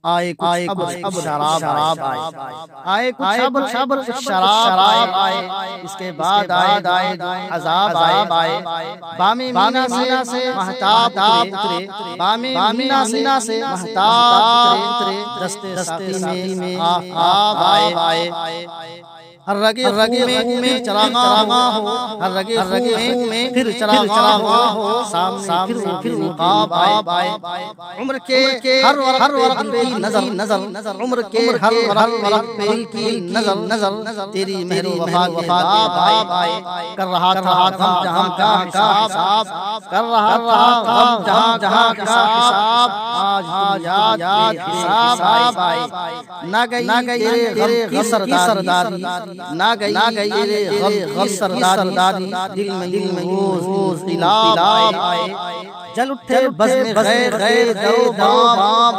آئے کچھ شراب آئے کچھ شراب آئے، اس کے بعد آئے عذاب آئے، بامی مینا سے مہتاب اترے، بامی مینا سے مہتاب اترے، دستے سختی میں آفتاب آئے، ہر رگے میں چراغاں ہو، ہر رگے میں پھر چراغاں ہو، سامنے پھر نقاب آئے، عمر کے ہر ورق پہ نظر، عمر کے ہر ورق پہ نظر، تیری میری وفا کے خواب آئے، کر رہا تھا غم جہاں کا حساب، کر رہا تھا غم جہاں کا حساب، آج یاد حساب آئے، نہ گئی تیرے غم کی سرداری، نہ گئی تیرے غم کی سرداری، دل میں روز انقلاب آئے، جل اٹھے بزم غیر در و بام،